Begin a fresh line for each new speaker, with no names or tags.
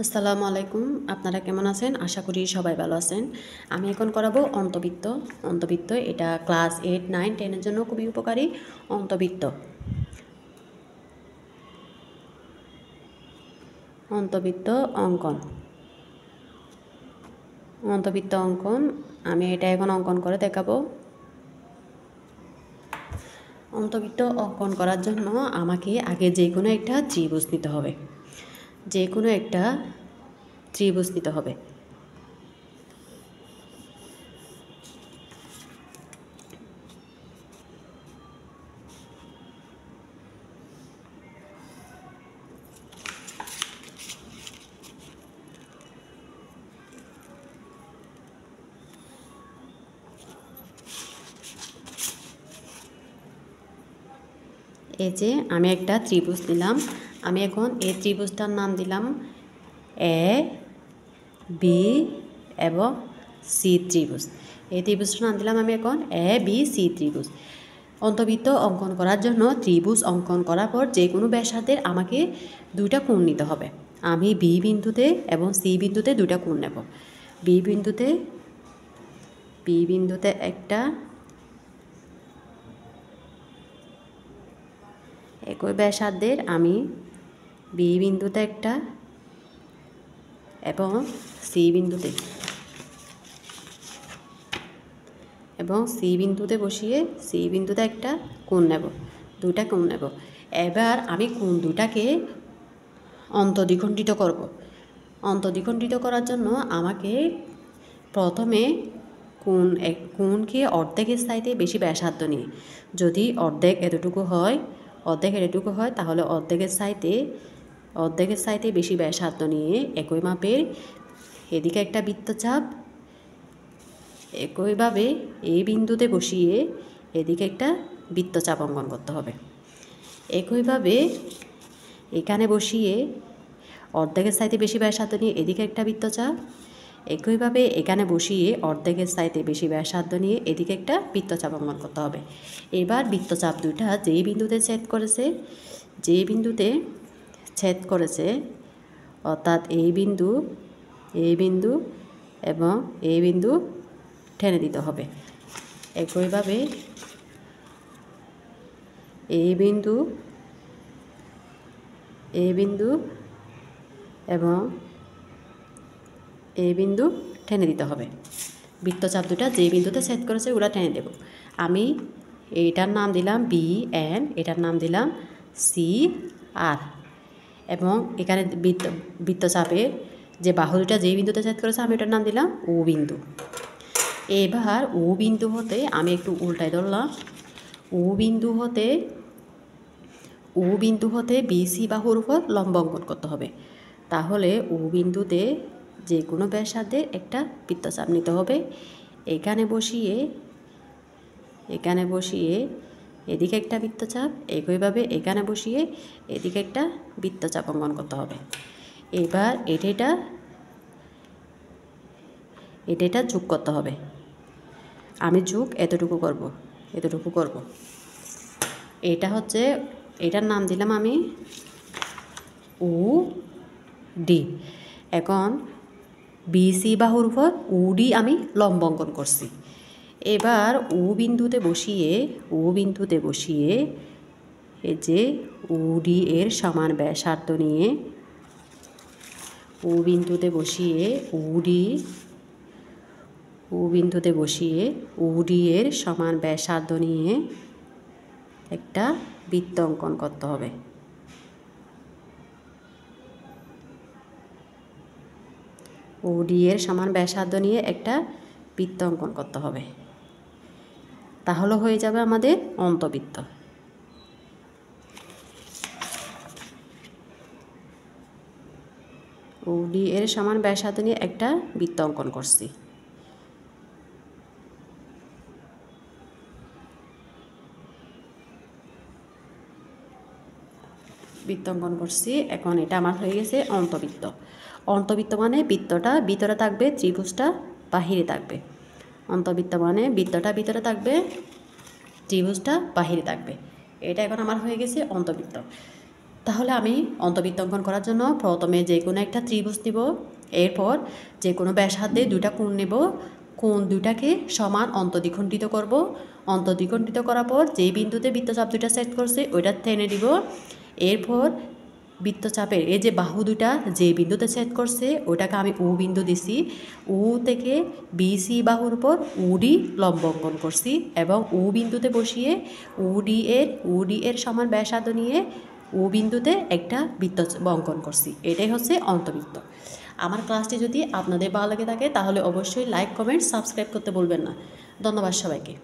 আসসালামু আলাইকুম। আপনারা কেমন আছেন? আশা করি সবাই ভালো আছেন। আমি এখন করাবো অন্তবৃত্ত। অন্তবৃত্ত এটা ক্লাস 8, 9, 10 এর জন্য খুবই উপকারী। অন্তবৃত্ত অন্তবৃত্ত অঙ্কন অন্তবৃত্ত অঙ্কন আমি এটা এখন অঙ্কন করে দেখাবো। অন্তবৃত্ত অঙ্কন করার জন্য আমাকে আগে যে কোনো একটা ত্রিভুজ নিতে হবে। যে কোনো একটা ত্রিভুজ নিতে হবে। এই যে আমি একটা ত্রিভুজ নিলাম। আমি এখন এই ত্রিভুজটার নাম দিলাম এ বি এবং সি ত্রিভুজ। এই ত্রিভুজটার নাম দিলাম আমি এখন এ বি সি ত্রিভুজ। অন্তবৃত্ত অঙ্কন করার জন্য ত্রিভুজ অঙ্কন করার পর যে কোনো ব্যাসার্ধের আমাকে দুইটা কোণ নিতে হবে। আমি বি বিন্দুতে এবং সি বিন্দুতে দুইটা কোণ নেব। বি বিন্দুতে একটা, একই ব্যাসার্ধের আমি বি বিন্দুতে একটা এবং সি বিন্দুতে বসিয়ে সি বিন্দুতে একটা কোণ নেব, দুইটা কোণ নেব। এবার আমি কোণ দুটাকে অন্তদ্বিখণ্ডিত করব। অন্তদ্বিখণ্ডিত করার জন্য আমাকে প্রথমে কোণকে অর্ধেকের চাইতে বেশি ব্যাসার্ধ নিয়ে, যদি অর্ধেক এতটুকু হয় তাহলে অর্ধেকের চাইতে বেশি ব্যাসার্ধ নিয়ে একই মাপের এদিকে একটা বৃত্তচাপ একইভাবে এই বিন্দুতে বসিয়ে এদিকে একটা বৃত্তচাপ অঙ্কন করতে হবে। একইভাবে এখানে বসিয়ে অর্ধেকের চাইতে বেশি ব্যাসার্ধ নিয়ে এদিকে একটা বৃত্তচাপ, একইভাবে এখানে বসিয়ে অর্ধেকের চাইতে বেশি ব্যাসার্ধ নিয়ে এদিকে একটা বৃত্তচাপ অঙ্কন করতে হবে। এবার বৃত্তচাপ দুটা যেই বিন্দুতে ছেদ করেছে অর্থাৎ এই বিন্দু এবং এই বিন্দু টেনে দিতে হবে। একইভাবে এই বিন্দু এবং এই বিন্দু টেনে দিতে হবে। বৃত্তচাপ দুটা যে বিন্দুতে ছেদ করেছে ওরা টেনে দেব। আমি এইটার নাম দিলাম বি এন, এটার নাম দিলাম সি আর, এবং এখানে বৃত্তচাপের যে বাহু দুটা যেই বিন্দুতে ছেদ করেছে আমি এটার নাম দিলাম ও বিন্দু। এবার ও বিন্দু হতে আমি একটু উল্টায় ধরলাম। ও বিন্দু হতে বিসি বাহুর উপর লম্ব অঙ্কন করতে হবে। তাহলে ও বিন্দুতে যে কোনো ব্যাসার্ধের একটা বৃত্তচাপ নিতে হবে। এখানে বসিয়ে এদিকে একটা বৃত্তচাপ, একইভাবে এখানে বসিয়ে এদিকে একটা বৃত্তচাপ অঙ্কন করতে হবে। এবার এটা যোগ করতে হবে। আমি যোগ এতটুকু করব। এটার নাম দিলাম আমি ও ডি। এখন বিসি বাহুর উপর ও ডি আমি লম্ব অঙ্কন করছি। এবার ও বিন্দুতে বসিয়ে এই যে ও ডি এর সমান ব্যাসার্ধ নিয়ে ও বিন্দুতে বসিয়ে ও ডি এর সমান ব্যাসার্ধ নিয়ে একটা বৃত্ত অঙ্কন করতে হবে। ও ডি এর সমান ব্যাসার্ধ নিয়ে একটা বৃত্ত অঙ্কন করতে হবে। তাহলে হয়ে যাবে আমাদের অন্তবৃত্ত। ও ডি এর সমান ব্যাসার্ধ নিয়ে একটা বৃত্ত অঙ্কন করছি। এখন এটা আমার হয়ে গেছে অন্তবৃত্ত। অন্তবৃত্ত মানে বৃত্তটা ভিতরে থাকবে, ত্রিভুজটা বাহিরে থাকবে। অন্তবৃত্ত মানে বৃত্তটা ভিতরে থাকবে, ত্রিভুজটা বাহিরে থাকবে। এটা এখন আমার হয়ে গেছে অন্তবৃত্ত। তাহলে আমি অন্তবৃত্ত অঙ্কন করার জন্য প্রথমে যে কোনো একটা ত্রিভুজ নিব, এরপর যে কোনো ব্যাসার্ধে দুইটা কোণ নেব, কোণ দুটাকে সমান অন্তদ্বিখণ্ডিত করব। অন্তদ্বিখণ্ডিত করার পর যেই বিন্দুতে বৃত্তচাপ দুটা সেট করছে ওইটা টেনে দিব। এরপর বৃত্তচাপের এই যে বাহু দুটা যে বিন্দুতে সেট করছে ওটাকে আমি ও বিন্দু দিছি। ও থেকে বিসি বাহুর উপর ওডি লম্ব অঙ্কন করছি এবং ও বিন্দুতে বসিয়ে ওডি এর সমান ব্যাসার্ধ নিয়ে ও বিন্দুতে একটা বৃত্ত অঙ্কন করছি। এটাই হচ্ছে অন্তবৃত্ত। আমার ক্লাসটি যদি আপনাদের ভালো লেগে থাকে তাহলে অবশ্যই লাইক, কমেন্ট, সাবস্ক্রাইব করতে বলবেন না। ধন্যবাদ সবাইকে।